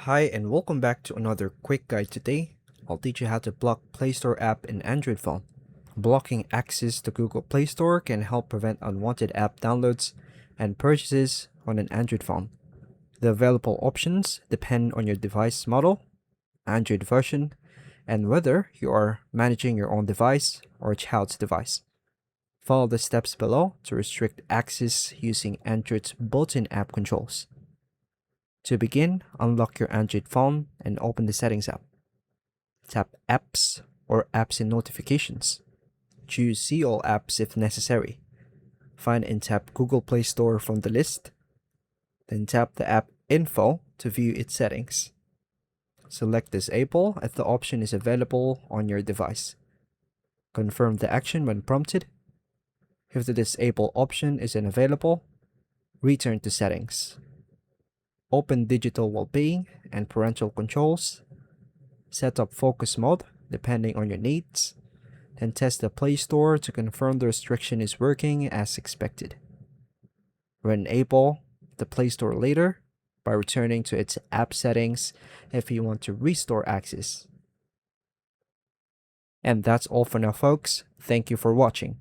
Hi and welcome back to another quick guide. Today, I'll teach you how to block Play Store app in Android phone. Blocking access to Google Play Store can help prevent unwanted app downloads and purchases on an Android phone. The available options depend on your device model, Android version, and whether you are managing your own device or a child's device. Follow the steps below to restrict access using Android's built-in app controls. To begin, unlock your Android phone and open the Settings app. Tap Apps or Apps and Notifications. Choose See All Apps if necessary. Find and tap Google Play Store from the list. Then tap the app info to view its settings. Select Disable if the option is available on your device. Confirm the action when prompted. If the Disable option isn't available, return to Settings. Open Digital Wellbeing and Parental Controls. Set up Focus Mode depending on your needs. Then test the Play Store to confirm the restriction is working as expected. Re-enable the Play Store later by returning to its app settings if you want to restore access. And that's all for now, folks. Thank you for watching.